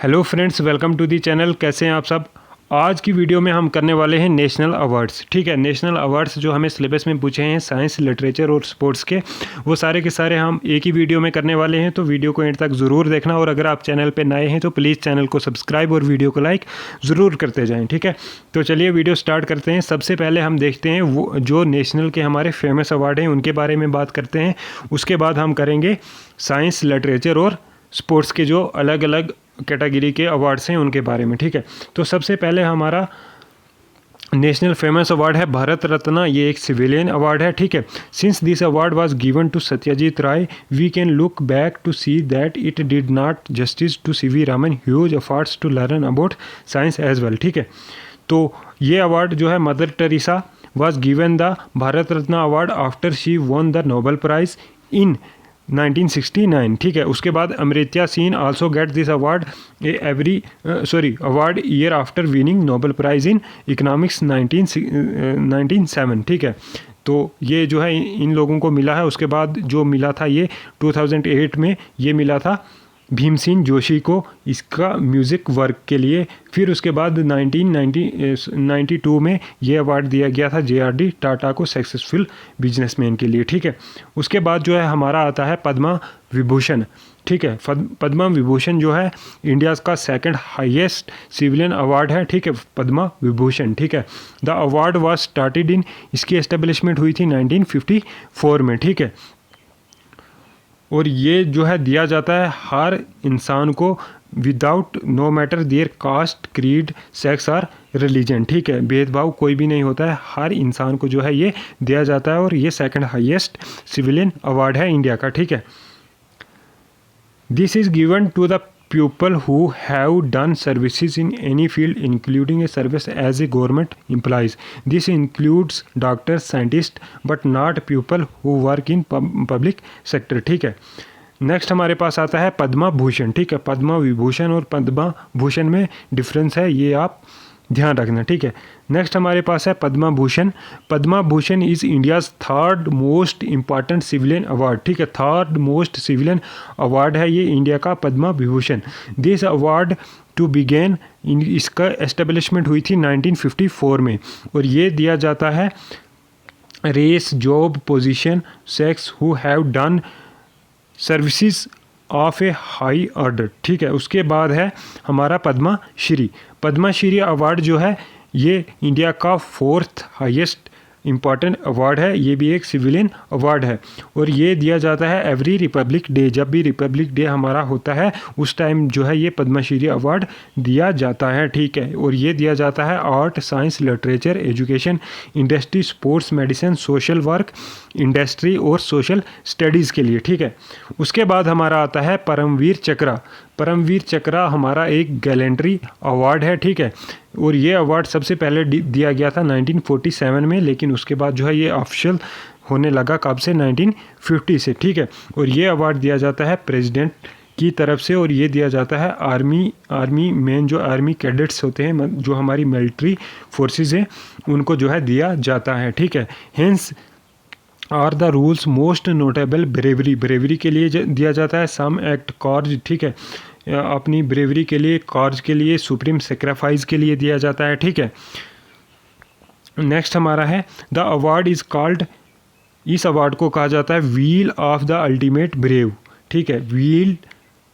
Hello friends, welcome to the channel. कैसे हैं आप सब। आज की वीडियो में हम करने वाले हैं नेशनल अवार्ड्स। ठीक है, नेशनल अवार्ड्स जो हमें सिलेबस में पूछे हैं साइंस, लिटरेचर और स्पोर्ट्स के, वो सारे के सारे हम एक ही वीडियो में करने वाले हैं। तो वीडियो को एंड तक ज़रूर देखना, और अगर आप चैनल पे नए हैं तो प्लीज़ चैनल को सब्सक्राइब और वीडियो को लाइक ज़रूर करते जाएँ। ठीक है, तो चलिए वीडियो स्टार्ट करते हैं। सबसे पहले हम देखते हैं वो जो नेशनल के हमारे फेमस अवार्ड हैं उनके बारे में बात करते हैं। उसके बाद हम करेंगे साइंस, लिटरेचर और स्पोर्ट्स के जो अलग अलग कैटेगरी के अवार्ड्स हैं उनके बारे में। ठीक है, तो सबसे पहले हमारा नेशनल फेमस अवार्ड है भारत रत्न। ये एक सिविलियन अवार्ड है। ठीक है, since this award was given to Satyajit Ray we can look back to see that it did not justice to C V Raman huge efforts to learn about science as well. ठीक है, तो ये अवार्ड जो है mother Teresa was given the Bharat Ratna award after she won the Nobel prize in 1969। ठीक है, उसके बाद Amartya Sen also get this award award year after winning Nobel prize in economics 1997। ठीक है, तो ये जो है इन लोगों को मिला है। उसके बाद जो मिला था ये 2008 में ये मिला था भीमसेन जोशी को, इसका म्यूज़िक वर्क के लिए। फिर उसके बाद 1992 में ये अवार्ड दिया गया था JRD टाटा को सक्सेसफुल बिजनेसमैन के लिए। ठीक है, उसके बाद जो है हमारा आता है पद्मा विभूषण। ठीक है, पद्मा विभूषण जो है इंडिया का सेकंड हाईएस्ट सिविलियन अवार्ड है। ठीक है, पद्मा विभूषण। ठीक है, the award was started in, इसकी एस्टेब्लिशमेंट हुई थी 1954 में। ठीक है, और ये जो है दिया जाता है हर इंसान को without no matter their caste, creed, sex और रिलीजन। ठीक है, भेदभाव कोई भी नहीं होता है, हर इंसान को जो है ये दिया जाता है, और ये सेकंड हाईएस्ट सिविलियन अवार्ड है इंडिया का। ठीक है, this is given to the people who have done services in any field including a service as a government employees. This includes doctors, scientists but not people who work in public sector. ठीक है, next हमारे पास आता है पद्मा भूषण। ठीक है, पद्मा विभूषण और पद्मा भूषण में डिफरेंस है, ये आप ध्यान रखना। ठीक है, नेक्स्ट हमारे पास है Padma Bhushan. Padma Bhushan is India's third most important civilian award. ठीक है, थर्ड मोस्ट सिविलियन अवार्ड है ये इंडिया का Padma Vibhushan. This award to begin, इसका एस्टेब्लिशमेंट हुई थी 1954 में, और ये दिया जाता है race, job, position, sex who have done services of a high order. ठीक है, उसके बाद है हमारा पद्मा श्री। पद्मा श्री अवार्ड जो है ये इंडिया का फोर्थ हाईएस्ट इम्पॉर्टेंट अवार्ड है। ये भी एक सिविलियन अवार्ड है, और ये दिया जाता है एवरी रिपब्लिक डे। जब भी रिपब्लिक डे हमारा होता है उस टाइम जो है ये पद्मश्री अवार्ड दिया जाता है। ठीक है, और ये दिया जाता है art, science, literature, education, industry, sports, medicine, social work, industry और सोशल स्टडीज़ के लिए। ठीक है, उसके बाद हमारा आता है परमवीर चक्र। परमवीर चक्र हमारा एक गैलेंट्री अवार्ड है। ठीक है, और ये अवार्ड सबसे पहले दिया गया था 1947 में, लेकिन उसके बाद जो है ये ऑफिशियल होने लगा कब से, 1950 से। ठीक है, और ये अवार्ड दिया जाता है प्रेसिडेंट की तरफ से, और ये दिया जाता है आर्मी मेन जो आर्मी कैडेट्स होते हैं, जो हमारी मिलिट्री फोर्सेस हैं, उनको जो है दिया जाता है। ठीक है, hence are the rules most notable bravery के लिए दिया जाता है। सम एक्ट कॉर्ज, ठीक है, अपनी ब्रेवरी के लिए, कॉर्ज के लिए, सुप्रीम सेक्रीफाइस के लिए दिया जाता है। ठीक है, नेक्स्ट हमारा है द अवार्ड इज़ कॉल्ड, इस अवार्ड को कहा जाता है wheel of the ultimate brave. ठीक है,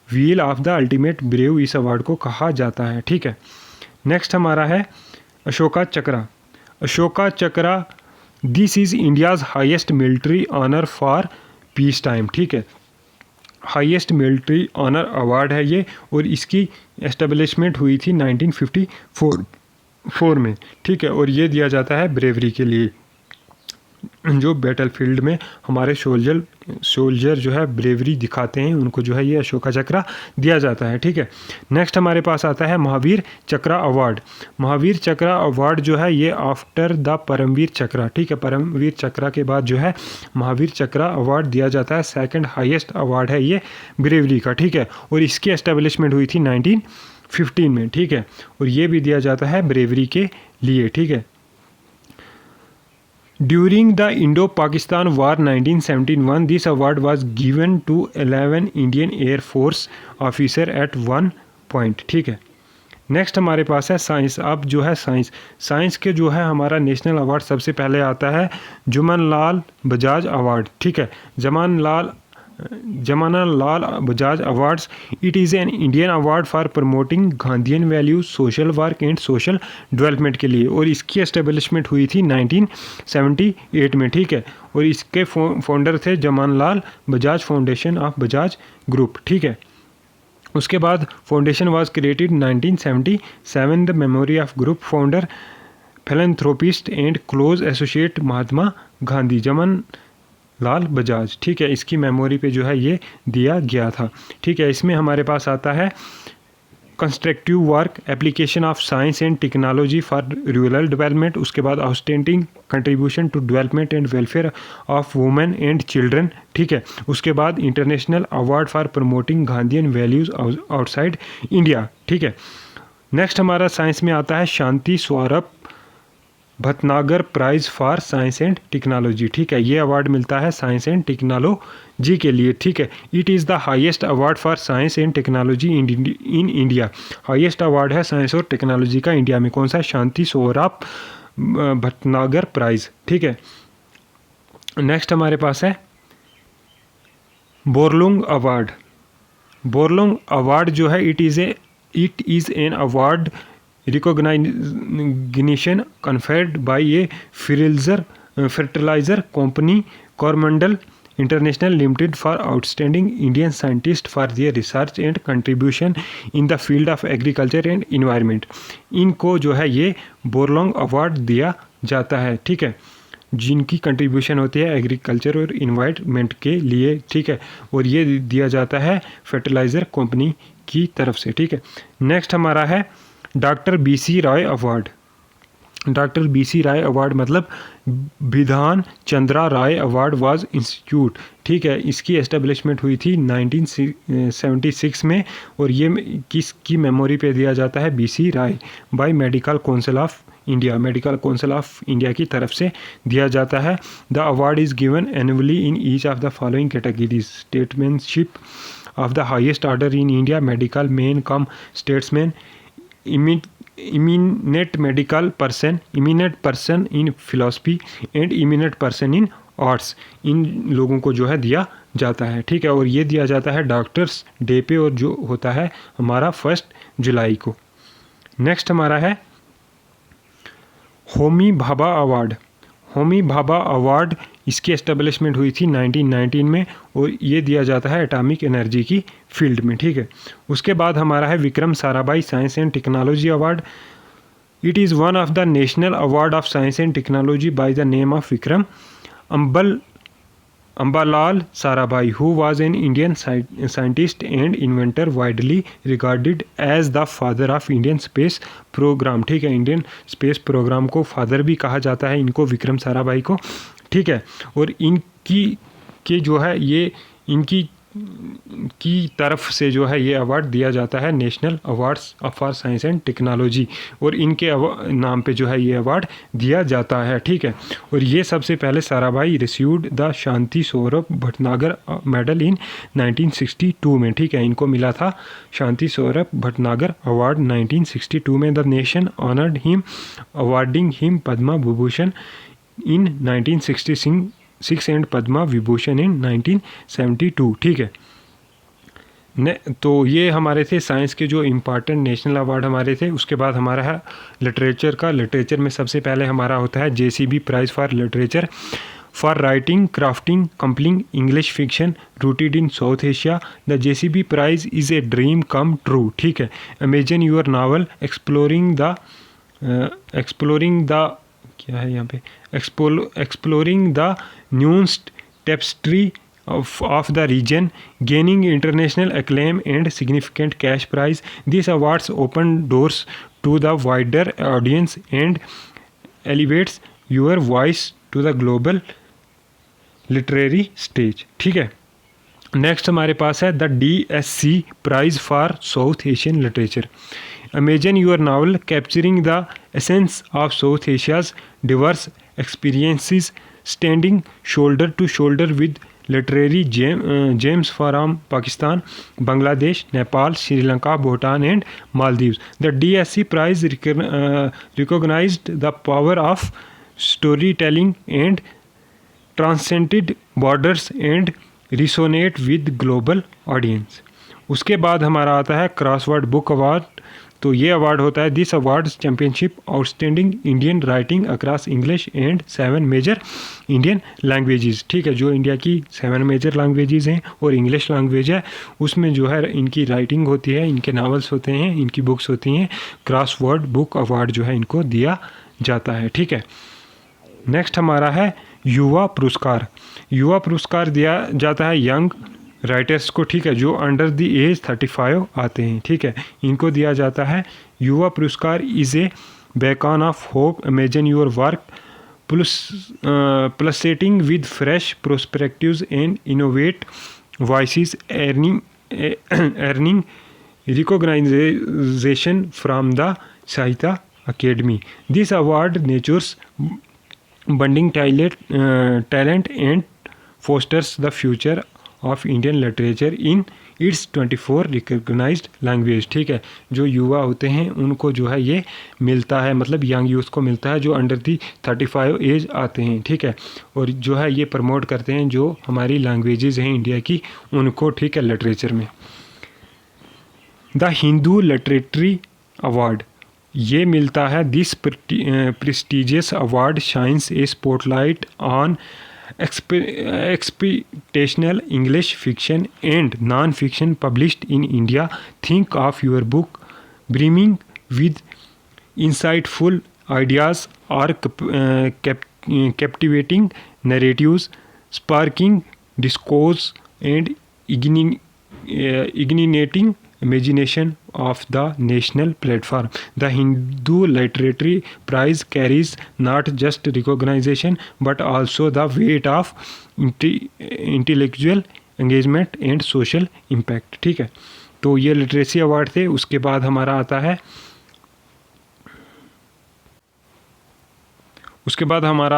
wheel of the ultimate brave इस अवार्ड को कहा जाता है। ठीक है, नेक्स्ट हमारा है Ashoka Chakra. Ashoka Chakra this is India's highest military honour for peace time. ठीक है, हाईएस्ट मिलिट्री ऑनर अवार्ड है ये, और इसकी एस्टेब्लिशमेंट हुई थी 1954 में। ठीक है, और ये दिया जाता है ब्रेवरी के लिए, जो बैटलफील्ड में हमारे सोल्जर जो है ब्रेवरी दिखाते हैं, उनको जो है ये अशोका चक्र दिया जाता है। ठीक है, नेक्स्ट हमारे पास आता है महावीर चक्र अवार्ड। महावीर चक्र अवार्ड जो है ये आफ्टर द परमवीर चक्र। ठीक है, परमवीर चक्र के बाद जो है महावीर चक्र अवार्ड दिया जाता है। सेकंड हाईएस्ट अवार्ड है ये ब्रेवरी का। ठीक है, और इसकी एस्टेब्लिशमेंट हुई थी 1915 में। ठीक है, और ये भी दिया जाता है ब्रेवरी के लिए। ठीक है, During the Indo-Pakistan War 1971, this award was given to 11 Indian Air Force officers at one point, ठीक है। नेक्स्ट हमारे पास है साइंस। अब जो है साइंस के जो है हमारा नेशनल अवार्ड सबसे पहले आता है जमनालाल बजाज अवार्ड, ठीक है। Jamnalal Bajaj awards, it is an Indian award for promoting Gandhian values, social work and social development के लिए, और इसकी एस्टेब्लिशमेंट हुई थी 1978 में, ठीक है। और इसके फाउंडर थे Jamnalal Bajaj foundation of Bajaj group, ठीक है। उसके बाद foundation was created 1977, the memory of group founder philanthropist and close associate Mahatma Gandhi Jamnalal Bajaj, ठीक है। इसकी मेमोरी पे जो है ये दिया गया था, ठीक है। इसमें हमारे पास आता है constructive work, application of science and technology for rural development, उसके बाद outstanding contribution to development and welfare of women and children, ठीक है। उसके बाद international award for promoting Gandhian values outside India, ठीक है। नेक्स्ट हमारा साइंस में आता है Shanti Swarup Bhatnagar prize for science and technology, ठीक है। ये अवार्ड मिलता है साइंस एंड टेक्नोलॉजी के लिए, ठीक है। It is the highest award for science and technology in India. Highest award है साइंस और टेक्नोलॉजी का इंडिया में, कौन सा? शांति स्वरूप भटनागर प्राइज, ठीक है। नेक्स्ट हमारे पास है बोरलुंग अवार्ड। बोरलुंग अवार्ड जो है it is an award recognition conferred by a fertilizer company Coromandel International Limited for outstanding Indian scientists for their research and contribution in the field of agriculture and environment। इनको जो है ये बोरलुंग award दिया जाता है, ठीक है, जिनकी कंट्रीब्यूशन होती है एग्रीकल्चर और इन्वायरमेंट के लिए, ठीक है। और ये दिया जाता है फर्टिलाइज़र कंपनी की तरफ से, ठीक है। नेक्स्ट हमारा है डॉक्टर BC राय अवार्ड। डॉक्टर BC राय अवार्ड मतलब विधान चंद्रा राय अवार्ड वाज इंस्टीट्यूट, ठीक है। इसकी एस्टेब्लिशमेंट हुई थी 1976 में, और ये किसकी मेमोरी पे दिया जाता है? BC Roy by medical council of India, medical council of India की तरफ से दिया जाता है। The award is given annually in each of the following categories: statesmanship of the highest order in India, medical man cum statesman, eminent medical person, eminent person in philosophy and eminent person in arts. इन लोगों को जो है दिया जाता है, ठीक है। और ये दिया जाता है डॉक्टर्स डे पे, और जो होता है हमारा 1 जुलाई को। नेक्स्ट हमारा है होमी भाभा अवार्ड। होमी भाभा अवार्ड इसकी एस्टेब्लिशमेंट हुई थी 1919 में, और ये दिया जाता है एटॉमिक एनर्जी की फील्ड में, ठीक है। उसके बाद हमारा है Vikram Sarabhai science and technology award. It is one of the national award of science and technology by the name of Vikram Ambalal Sarabhai, who was an Indian scientist and inventor widely regarded as the father of Indian space program, ठीक है। Indian space programme को father भी कहा जाता है इनको, विक्रम साराभाई को, ठीक है। और इनकी के जो है ये इनकी की तरफ से जो है ये अवार्ड दिया जाता है national awards for science and technology, और इनके नाम पे जो है ये अवार्ड दिया जाता है, ठीक है। और ये सबसे पहले Sarabhai received the Shanti Swarup Bhatnagar medal in 1962 में, ठीक है। इनको मिला था शांति स्वरूप भटनागर अवार्ड 1962 में। The nation honoured him awarding him Padma Vibhushan in 1966 and Padma Vibhushan in 1972, ठीक है। तो ये हमारे थे साइंस के जो इम्पॉर्टेंट नेशनल अवार्ड हमारे थे। उसके बाद हमारा है लिटरेचर का। लिटरेचर में सबसे पहले हमारा होता है JCB prize for literature for writing crafting compiling English fiction rooted in South Asia. The JCB prize is a dream come true, ठीक है। Imagine your novel exploring the क्या है यहाँ पे exploring the newest tapestry of the region, gaining international acclaim and significant cash prize. These awards open doors to the wider audience and elevates your voice to the global literary stage, ठीक है। Next हमारे पास है the DSC prize for South Asian literature. Imagine your novel capturing the essence of South Asia's diverse experiences, standing shoulder to shoulder with literary gems from Pakistan, Bangladesh, Nepal, Sri Lanka, Bhutan and Maldives. The DSC prize recognized the power of storytelling and transcended borders and resonate with global audience. उसके बाद हमारा आता है crossword book award. तो ये award होता है this award championship outstanding Indian writing across English and 7 major Indian languages. ठीक है, जो इंडिया की 7 मेजर लैंग्वेजेस हैं और इंग्लिश लैंग्वेज है, उसमें जो है इनकी राइटिंग होती है, इनके नावल्स होते हैं, इनकी बुक्स होती हैं. क्रॉसवर्ड बुक अवार्ड जो है इनको दिया जाता है. ठीक है, नेक्स्ट हमारा है युवा पुरस्कार. युवा पुरस्कार दिया जाता है यंग राइटर्स को. ठीक है, जो अंडर द एज 35 आते हैं. ठीक है, इनको दिया जाता है युवा पुरस्कार. Is a Bacon of hope, imagine your work pulsating with fresh perspectives and innovate voices, earning recognition from the Sahitya Academy. This award nurtures budding talent and fosters the future of Indian literature in its 24 recognized language. ठीक है, जो युवा होते हैं उनको जो है ये मिलता है, मतलब यंग यूथ को मिलता है जो अंडर दी 35 एज आते हैं. ठीक है, और जो है ये प्रमोट करते हैं जो हमारी लैंग्वेजेस हैं इंडिया की उनको. ठीक है, लिटरेचर में द हिंदू लिटरेरी अवार्ड ये मिलता है. This prestigious award shines A spotlight on expectational English fiction and non-fiction published in India. Think of your book brimming with insightful ideas or captivating narratives, sparking discourse and igniting imagination of the national platform. The Hindu Literary Prize carries not just recognition but also the weight of intellectual engagement and social impact. ठीक है, तो ये literacy award थे. उसके बाद हमारा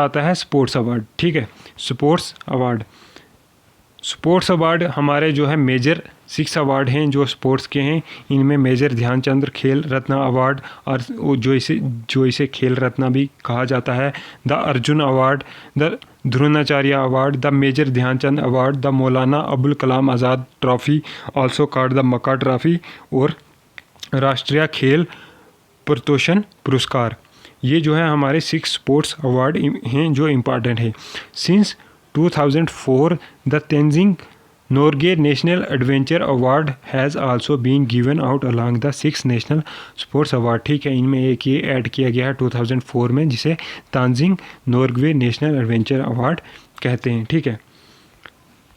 आता है स्पोर्ट्स अवार्ड. ठीक है, स्पोर्ट्स अवार्ड हमारे जो है मेजर 6 अवार्ड हैं जो स्पोर्ट्स के हैं. इनमें मेजर ध्यानचंद्र खेल रत्न अवार्ड, और जो इसे खेल रत्न भी कहा जाता है, the Arjuna award, the Dronacharya award, the major Dhyan Chand award, the Maulana Abul Kalam Azad trophy also called the Maka trophy, और राष्ट्रीय खेल प्रोत्साहन पुरस्कार. ये जो है हमारे 6 स्पोर्ट्स अवार्ड हैं जो इम्पॉर्टेंट है. Since 2004 the Tenzing Norgay National Adventure Award has also been given out along the 6 National Sports Award. ठीक है, इनमें एक ये ऐड किया गया है 2004 में जिसे तांजिंग नोर्गे नेशनल एडवेंचर अवार्ड कहते हैं. ठीक है,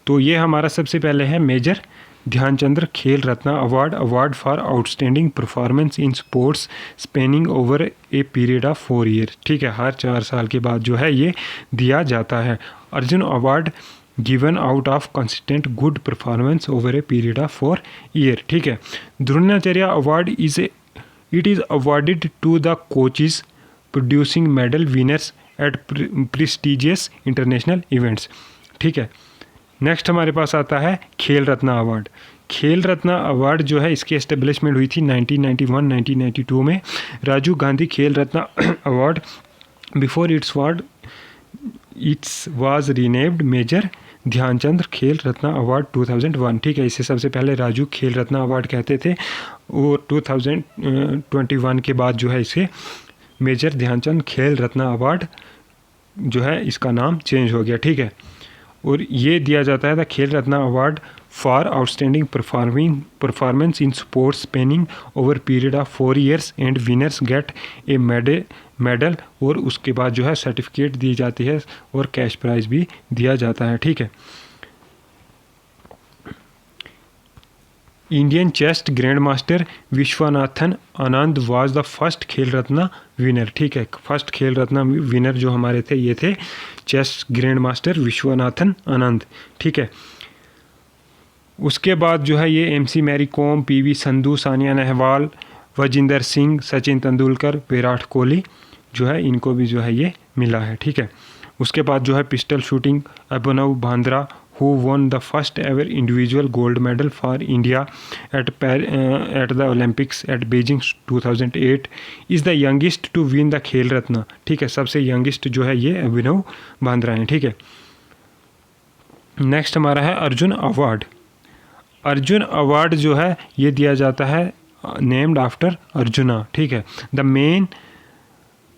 तो ये हमारा सबसे पहले है major Dhyan Chandra Khel Ratna award for outstanding performance in sports spanning over a period of 4 year. ठीक है, हर 4 साल के बाद जो है ये दिया जाता है. Arjun award given out of consistent good performance over a period of 4 year. ठीक है, Dronacharya award it is awarded to the coaches producing medal winners at prestigious international events. ठीक है, नेक्स्ट हमारे पास आता है खेल रत्न अवार्ड. खेल रत्न अवार्ड जो है इसकी एस्टेब्लिशमेंट हुई थी 1991-1992 में. Rajiv Gandhi Khel Ratna award before its was renamed major Dhyan Chandra Khel Ratna award 2001. ठीक है, इसे सबसे पहले राजू खेल रत्न अवार्ड कहते थे और 2021 के बाद जो है इसे मेजर ध्यानचंद खेल रत्न अवार्ड जो है इसका नाम चेंज हो गया. ठीक है, और ये दिया जाता है the Khel Ratna award for outstanding performance in sports spanning over period of 4 years and winners get a medal, और उसके बाद जो है सर्टिफिकेट दी जाती है और कैश प्राइज भी दिया जाता है. ठीक है, Indian chess grand master Viswanathan Anand was the first Khel Ratna winner. ठीक है, फर्स्ट खेल रत्न विनर जो हमारे थे ये थे chess grand master Viswanathan Anand. ठीक है, उसके बाद जो है ये MC मैरी कॉम, PV संधू, सानिया नेहवाल, वजिंदर सिंह, सचिन तेंदुलकर, विराट कोहली जो है इनको भी जो है ये मिला है. ठीक है, उसके बाद जो है pistol shooting Abhinav Bandra, who won the first ever individual gold medal for India at the Olympics at Beijing 2008 is the youngest to win the खेल रत्न। ठीक है, सबसे यंगेस्ट जो है ये अभिनव बांद्रा है। ठीक है, नेक्स्ट हमारा है अर्जुन अवार्ड। अर्जुन अवार्ड जो है ये दिया जाता है नेम्ड आफ्टर अर्जुना। ठीक है, the main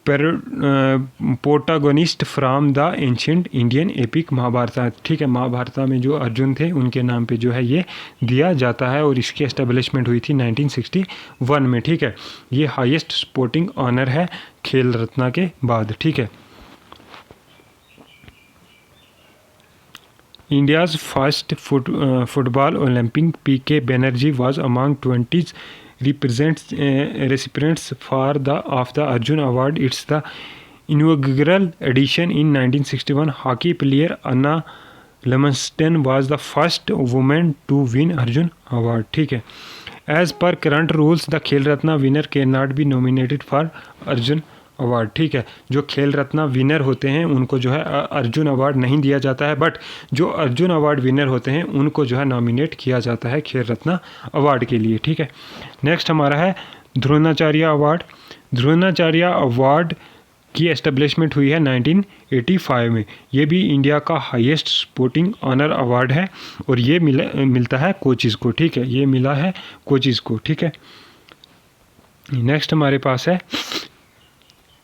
protagonist from the ancient Indian epic Mahabharata. ठीक है, महाभारत में जो अर्जुन थे उनके नाम पे जो है ये दिया जाता है और इसकी एस्टेब्लिशमेंट हुई थी 1961 में। ठीक है, ये हाईएस्ट स्पोर्टिंग ऑनर है खेल रत्न के बाद। ठीक है, India's first football Olympic PK Banerjee was among 20 recipients for of the Arjun Award. It's the inaugural edition in 1961. Hockey player Anna Lumsden was the first woman to win Arjun Award. ठीक है, as per current rules the खेल रत्न winner cannot be nominated for Arjun award. ठीक है, जो खेल Ratna winner होते हैं उनको जो है अर्जुन अवार्ड नहीं दिया जाता है, बट जो अर्जुन अवार्ड विनर होते हैं उनको जो है नॉमिनेट किया जाता है खेल रत्न अवार्ड के लिए। ठीक है, नेक्स्ट हमारा है द्रोणाचार्य अवार्ड। द्रोणाचार्य अवार्ड की एस्टेब्लिशमेंट हुई है 1985 में। ये भी इंडिया का हाईएस्ट स्पोर्टिंग ऑनर अवार्ड है और ये मिलता है कोचिज़ को। ठीक है, ये मिला है कोचिज़ को। ठीक है, नेक्स्ट हमारे पास है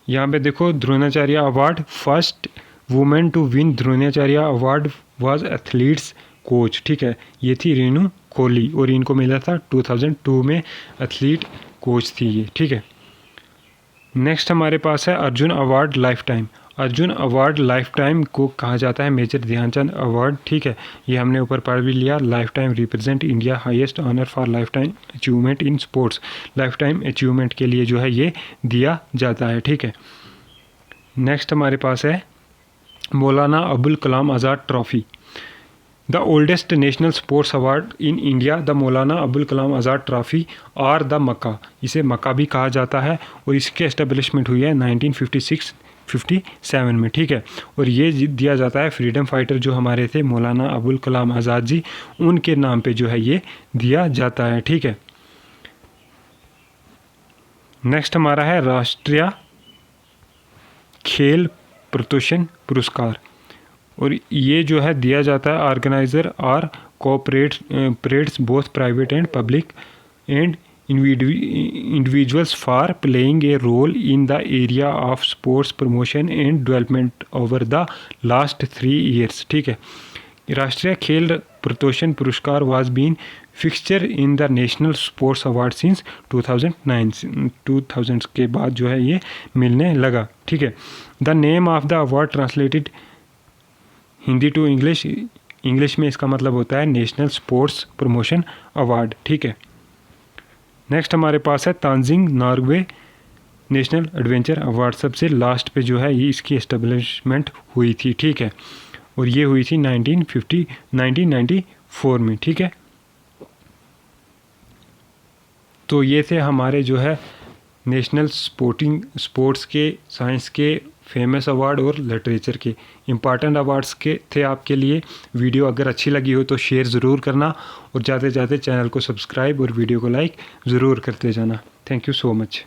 यहाँ पे देखो Dronacharya award. First women to win Dronacharya award was athletes coach. ठीक है, ये थी रेणु कोहली और इनको मिला था 2002 में, एथलीट कोच थी ये। ठीक है, नेक्स्ट हमारे पास है Arjun award life time. Arjun award life time को कहा जाता है मेजर ध्यानचंद अवार्ड। ठीक है, ये हमने ऊपर पढ़ भी लिया। Lifetime represent India highest honour for lifetime achievement in sports. Lifetime achievement के लिए जो है ये दिया जाता है। ठीक है, नेक्स्ट हमारे पास है Maulana Abul Kalam Azad trophy. The oldest national sports award in India the Maulana Abul Kalam Azad trophy और द मक्का। इसे मक्का भी कहा जाता है और इसकी एस्टेब्लिशमेंट हुई है 1956-57 में। ठीक है, और ये दिया जाता है फ्रीडम फाइटर जो हमारे थे मौलाना अबुल कलाम आज़ाद जी, उनके नाम पे जो है ये दिया जाता है। ठीक है, नेक्स्ट हमारा है राष्ट्रीय खेल प्रोत्साहन पुरस्कार और ये जो है दिया जाता है ऑर्गेनाइजर और corporates both private and public and individuals for playing a role in the area of sports promotion and development over the last 3 years. ठीक है, राष्ट्रीय खेल प्रोत्साहन पुरस्कार was been fixture in the national sports award since 2000 के बाद जो है ये मिलने लगा। ठीक है, the name of the award translated Hindi to English में इसका मतलब होता है नेशनल स्पोर्ट्स प्रमोशन अवार्ड। ठीक है, नेक्स्ट हमारे पास है तांजिंग नॉर्वे नेशनल एडवेंचर अवार्ड। सबसे लास्ट पे जो है ये इसकी एस्टेब्लिशमेंट हुई थी। ठीक है, और ये हुई थी 1994 में। ठीक है, तो ये थे हमारे जो है नेशनल स्पोर्ट्स के, साइंस के फेमस अवार्ड और लिटरेचर के इम्पॉर्टेंट अवार्ड्स के थे आपके लिए। वीडियो अगर अच्छी लगी हो तो शेयर ज़रूर करना और ज़्यादा से ज़्यादा चैनल को सब्सक्राइब और वीडियो को लाइक ज़रूर करते जाना। Thank you so much.